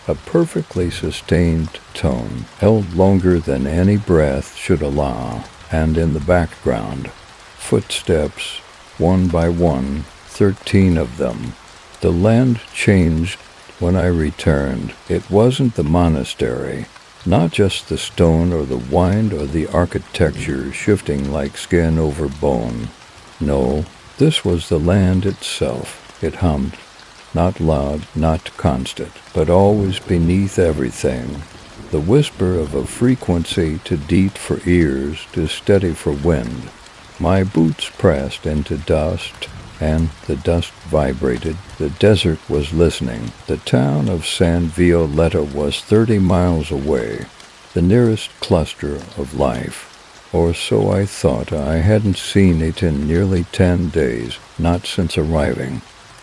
a perfectly sustained tone, held longer than any breath should allow. and in the background, footsteps, one by one, 13 of them. The land changed when I returned. It wasn't the monastery, not just the stone or the wind or the architecture shifting like skin over bone. No, this was the land itself. It hummed, not loud, not constant, but always beneath everything. The whisper of a frequency too deep for ears, too steady for wind. My boots pressed into dust, and the dust vibrated. The desert was listening. The town of San Violeta was 30 miles away, the nearest cluster of life. Or so I thought. I hadn't seen it in nearly 10 days, not since arriving.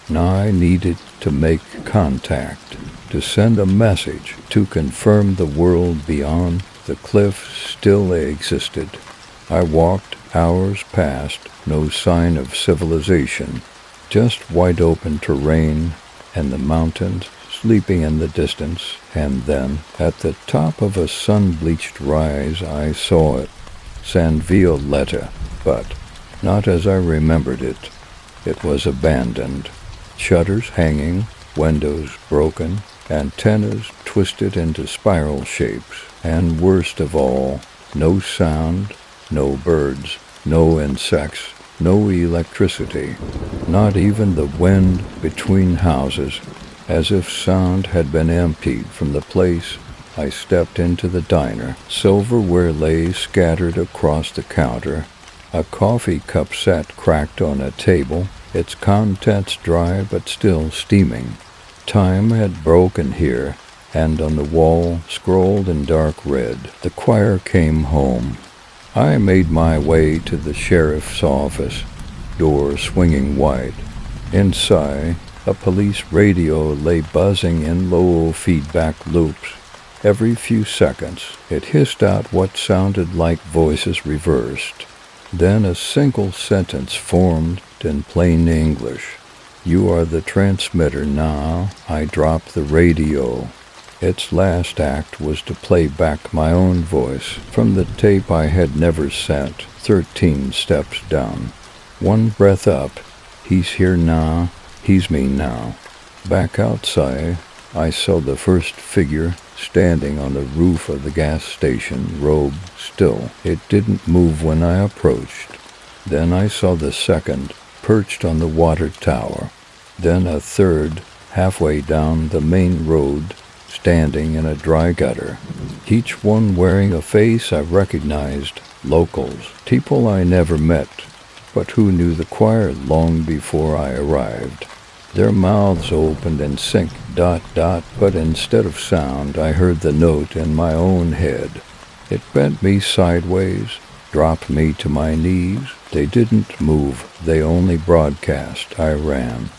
Now I needed to make contact, to send a message, to confirm the world beyond the cliff still existed. I walked, hours passed, no sign of civilization, just wide-open terrain and the mountains sleeping in the distance. And then, at the top of a sun-bleached rise, I saw it, San Violeta, but not as I remembered it. It was abandoned. Shutters hanging, windows broken, antennas twisted into spiral shapes, and worst of all, no sound, no birds, no insects, no electricity, not even the wind between houses, as if sound had been emptied from the place. I stepped into the diner. Silverware lay scattered across the counter. A coffee cup sat cracked on a table, its contents dry but still steaming. Time had broken here, and on the wall, scrawled in dark red, the choir came home. I made my way to the sheriff's office, door swinging wide. Inside, a police radio lay buzzing in low feedback loops. Every few seconds, it hissed out what sounded like voices reversed. Then a single sentence formed in plain English. "You are the transmitter now." I dropped the radio. Its last act was to play back my own voice from the tape I had never sent. 13 steps down. One breath up. He's here now. He's me now. Back outside, I saw the first figure standing on the roof of the gas station, robed still. It didn't move when I approached. Then I saw the second, perched on the water tower. Then a third, halfway down the main road, standing in a dry gutter. Each one wearing a face I recognized, locals, people I never met, but who knew the choir long before I arrived. Their mouths opened in sync, dot, dot, but instead of sound, I heard the note in my own head. It bent me sideways, dropped me to my knees. They didn't move, they only broadcast. I ran,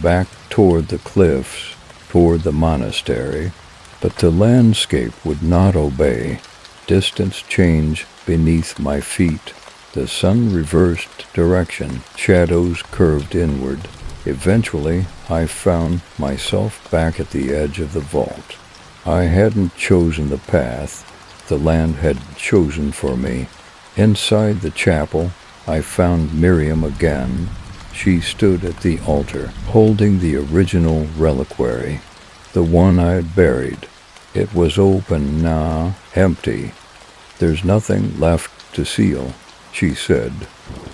back toward the cliffs, toward the monastery, but the landscape would not obey. Distance changed beneath my feet. The sun reversed direction, shadows curved inward. Eventually, I found myself back at the edge of the vault. I hadn't chosen the path. The land had chosen for me. Inside the chapel, I found Miriam again. She stood at the altar, holding the original reliquary, the one I had buried. It was open now, empty. "There's nothing left to seal," she said.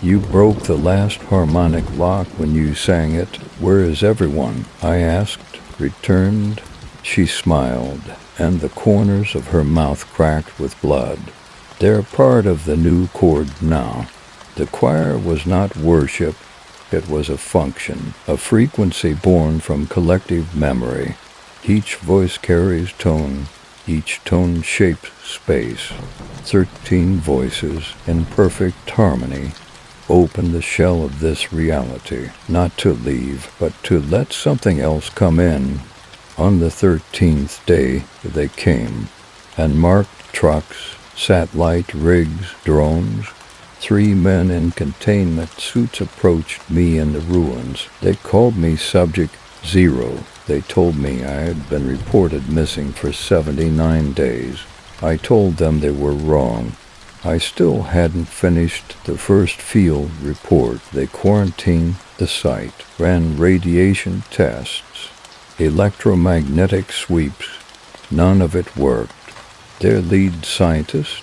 "You broke the last harmonic lock when you sang it. Where is everyone?" I asked, returned. She smiled, and the corners of her mouth cracked with blood. "They're part of the new chord now." The choir was not worship, it was a function, a frequency born from collective memory. Each voice carries tone, each tone shapes space. 13 voices in perfect harmony open the shell of this reality, not to leave, but to let something else come in. On the 13th day they came, and marked trucks, satellite rigs, drones. 3 men in containment suits approached me in the ruins. They called me Subject Zero. They told me I had been reported missing for 79 days. I told them they were wrong. I still hadn't finished the first field report. They quarantined the site, ran radiation tests, electromagnetic sweeps. None of it worked. Their lead scientist,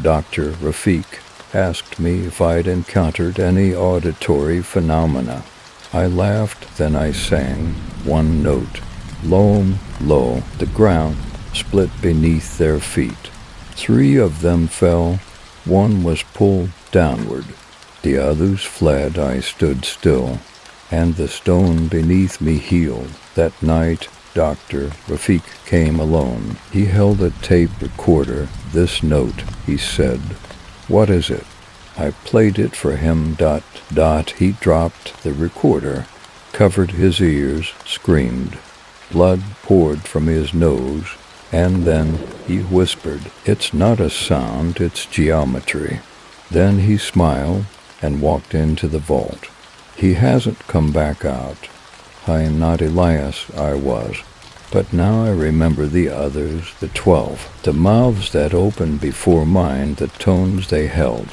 Dr. Rafik, asked me if I'd encountered any auditory phenomena. I laughed, then I sang one note. Lo, lo, the ground split beneath their feet. 3 of them fell. 1 was pulled downward. The others fled. I stood still, and the stone beneath me healed. That night, Dr. Rafik came alone. He held a tape recorder. This note, he said. What is it? I played it for him. ... He dropped the recorder, covered his ears, screamed. Blood poured from his nose, and then he whispered, "It's not a sound, it's geometry." Then he smiled and walked into the vault. He hasn't come back out. I am not Elias, I was. But now I remember the others, the 12, the mouths that opened before mine, the tones they held,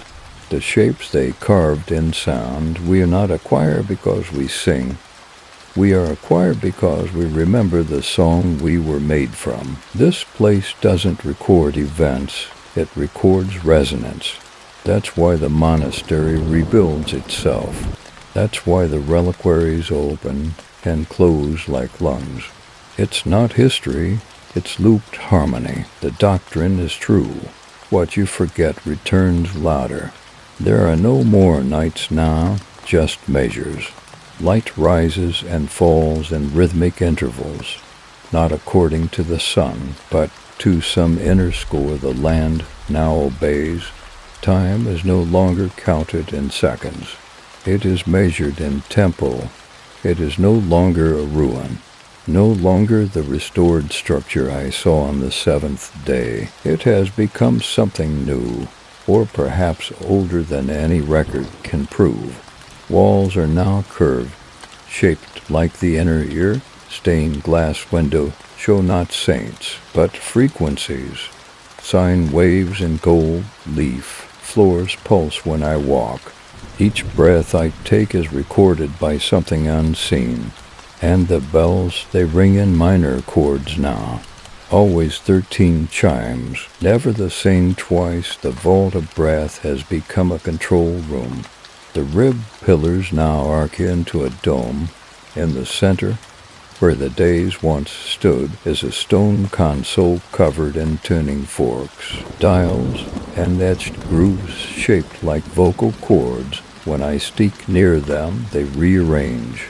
the shapes they carved in sound. We are not acquired because we sing. We are acquired because we remember the song we were made from. This place doesn't record events, it records resonance. That's why the monastery rebuilds itself. That's why the reliquaries open and close like lungs. It's not history, it's looped harmony. The doctrine is true. What you forget returns louder. There are no more nights now, just measures. Light rises and falls in rhythmic intervals, not according to the sun, but to some inner score the land now obeys. Time is no longer counted in seconds. It is measured in tempo. It is no longer a ruin, no longer the restored structure I saw on the 7th day. It has become something new, or perhaps older than any record can prove. Walls are now curved, shaped like the inner ear. Stained glass window show not saints, but frequencies. Sine waves in gold leaf. Floors pulse when I walk. Each breath I take is recorded by something unseen. And the bells, they ring in minor chords now. Always 13 chimes, never the same twice. The vault of breath has become a control room. The rib pillars now arc into a dome. In the center, where the days once stood, is a stone console covered in tuning forks, dials, and etched grooves shaped like vocal cords. When I speak near them, they rearrange.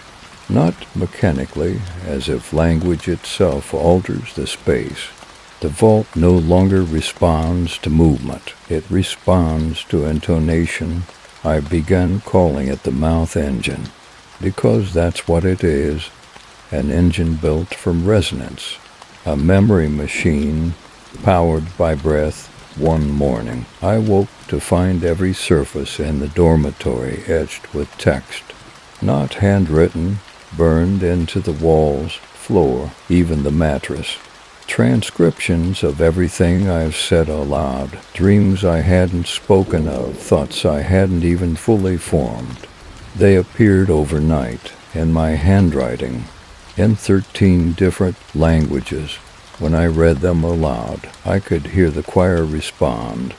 Not mechanically, as if language itself alters the space. The vault no longer responds to movement. It responds to intonation. I began calling it the mouth engine, because that's what it is, an engine built from resonance, a memory machine powered by breath. One morning, I woke to find every surface in the dormitory etched with text, not handwritten, burned into the walls, floor, even the mattress. Transcriptions of everything I've said aloud, dreams I hadn't spoken of, thoughts I hadn't even fully formed. They appeared overnight in my handwriting, in 13 different languages. When I read them aloud, I could hear the choir respond,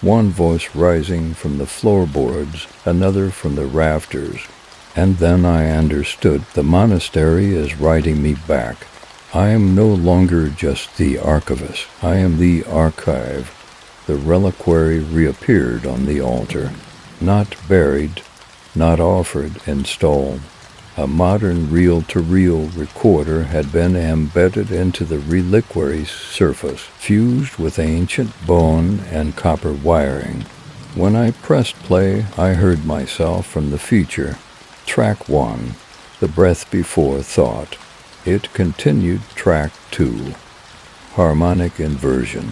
one voice rising from the floorboards, another from the rafters. And then I understood the monastery is writing me back. I am no longer just the archivist. I am the archive. The reliquary reappeared on the altar, not buried, not offered, installed. A modern reel-to-reel recorder had been embedded into the reliquary's surface, fused with ancient bone and copper wiring. When I pressed play, I heard myself from the future. Track 1, the breath before thought. It continued. Track 2, harmonic inversion.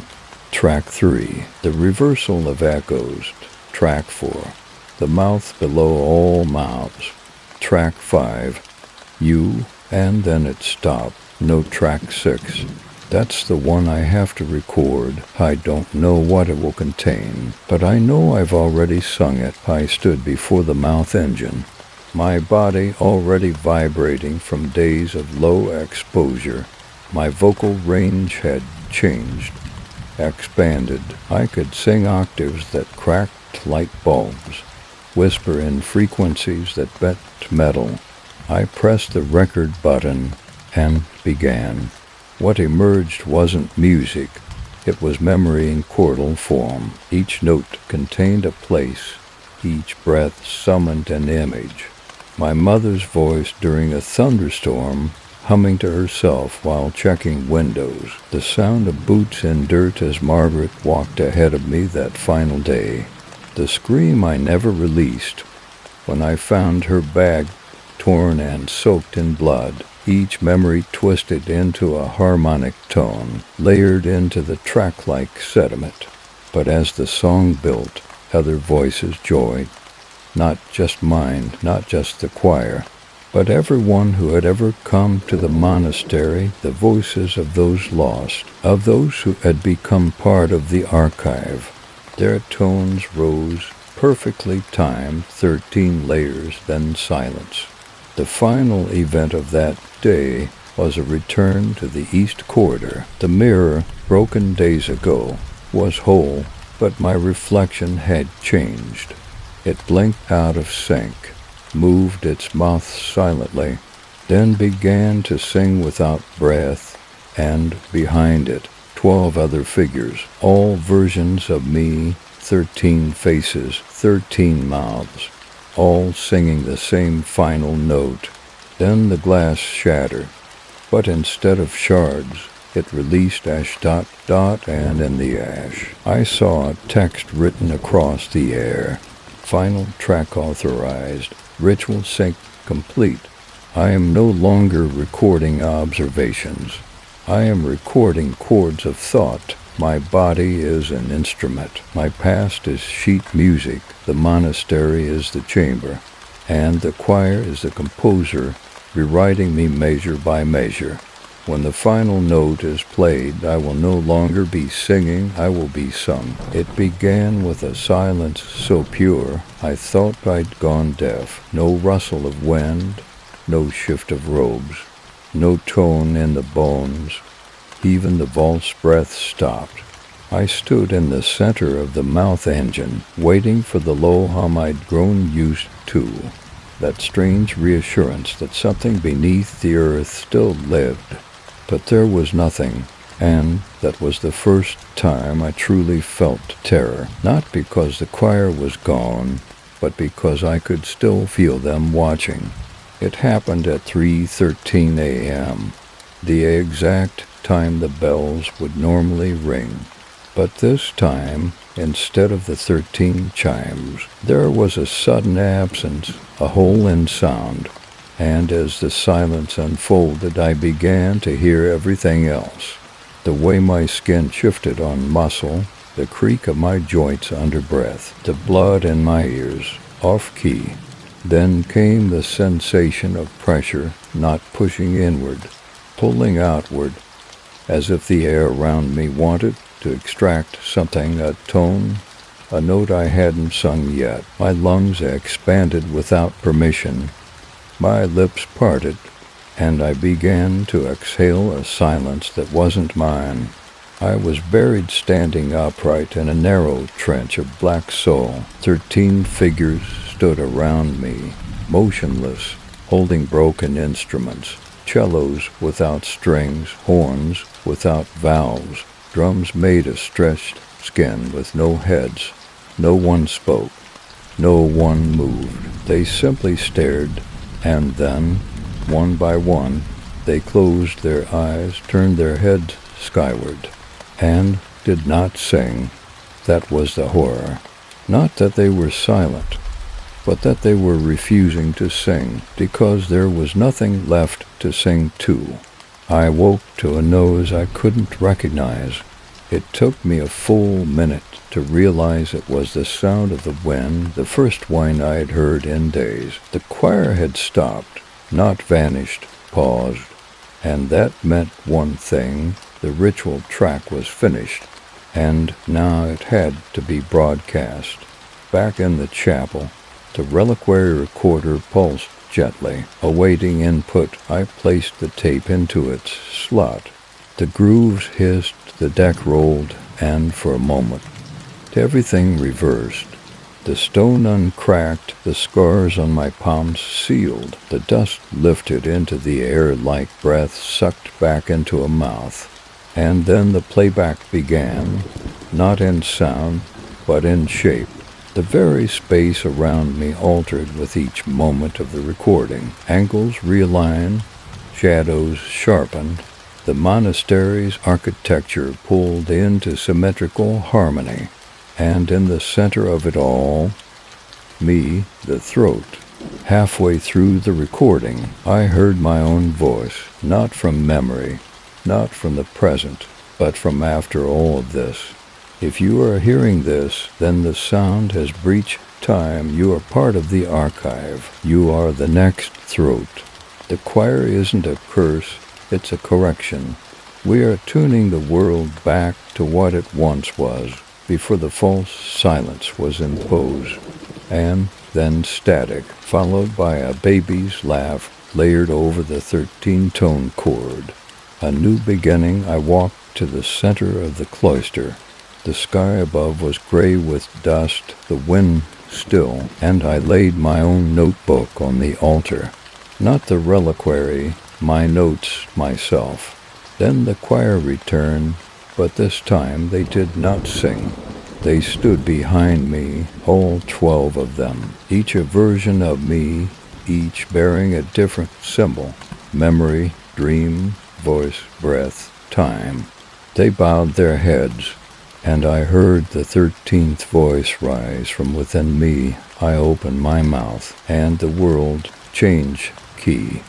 Track 3, the reversal of echoes. Track 4, the mouth below all mouths. Track 5, you, and then it stopped. No track 6. That's the one I have to record. I don't know what it will contain, but I know I've already sung it. I stood before the mouth engine, my body already vibrating from days of low exposure. My vocal range had changed, expanded. I could sing octaves that cracked light bulbs, whisper in frequencies that bent metal. I pressed the record button and began. What emerged wasn't music. It was memory in chordal form. Each note contained a place. Each breath summoned an image. My mother's voice during a thunderstorm, humming to herself while checking windows. The sound of boots in dirt as Margaret walked ahead of me that final day. The scream I never released when I found her bag torn and soaked in blood. Each memory twisted into a harmonic tone, layered into the track-like sediment. But as the song built, other voices joined. Not just mine, not just the choir, but everyone who had ever come to the monastery, the voices of those lost, of those who had become part of the archive. Their tones rose, perfectly timed, 13 layers, then silence. The final event of that day was a return to the East Corridor. The mirror, broken days ago, was whole, but my reflection had changed. It blinked out of sync, moved its mouth silently, then began to sing without breath, and behind it, 12 other figures, all versions of me, 13 faces, 13 mouths, all singing the same final note. Then the glass shattered, but instead of shards, it released ash dot dot, and in the ash, I saw a text written across the air. Final track authorized, ritual sync complete. I am no longer recording observations. I am recording chords of thought. My body is an instrument. My past is sheet music. The monastery is the chamber. And the choir is the composer, rewriting me measure by measure. When the final note is played, I will no longer be singing, I will be sung. It began with a silence so pure, I thought I'd gone deaf. No rustle of wind, no shift of robes, no tone in the bones. Even the valse breath stopped. I stood in the center of the mouth engine, waiting for the low hum I'd grown used to, that strange reassurance that something beneath the earth still lived. But there was nothing, and that was the first time I truly felt terror, not because the choir was gone, but because I could still feel them watching. It happened at 3:13 a.m., the exact time the bells would normally ring. But this time, instead of the 13 chimes, there was a sudden absence, a hole in sound. And as the silence unfolded, I began to hear everything else. The way my skin shifted on muscle, the creak of my joints under breath, the blood in my ears, off-key. Then came the sensation of pressure, not pushing inward, pulling outward, as if the air around me wanted to extract something, a tone, a note I hadn't sung yet. My lungs expanded without permission. My lips parted, and I began to exhale a silence that wasn't mine. I was buried standing upright in a narrow trench of black soul. 13 figures stood around me, motionless, holding broken instruments, cellos without strings, horns without valves, drums made of stretched skin with no heads. No one spoke. No one moved. They simply stared. And then, one by one, they closed their eyes, turned their heads skyward, and did not sing. That was the horror. Not that they were silent, but that they were refusing to sing, because there was nothing left to sing to. I woke to a nose I couldn't recognize. It took me a full minute to realize it was the sound of the wind, the first one I had heard in days. The choir had stopped, not vanished, paused, and that meant one thing. The ritual track was finished, and now it had to be broadcast. Back in the chapel, the reliquary recorder pulsed gently, awaiting input. I placed the tape into its slot. The grooves hissed, the deck rolled, and for a moment, everything reversed. The stone uncracked, the scars on my palms sealed. The dust lifted into the air like breath sucked back into a mouth. And then the playback began, not in sound, but in shape. The very space around me altered with each moment of the recording. Angles realigned, shadows sharpened. The monastery's architecture pulled into symmetrical harmony. And in the center of it all, me, the throat. Halfway through the recording, I heard my own voice, not from memory, not from the present, but from after all of this. If you are hearing this, then the sound has breached time. You are part of the archive. You are the next throat. The choir isn't a curse, it's a correction. We are tuning the world back to what it once was, before the false silence was imposed, and then static, followed by a baby's laugh layered over the 13-tone chord. A new beginning. I walked to the center of the cloister. The sky above was gray with dust, the wind still, and I laid my own notebook on the altar. Not the reliquary, my notes myself. Then the choir returned, but this time they did not sing. They stood behind me, all 12 of them, each a version of me, each bearing a different symbol: memory, dream, voice, breath, time. They bowed their heads, and I heard the 13th voice rise from within me. I opened my mouth, and the world changed key.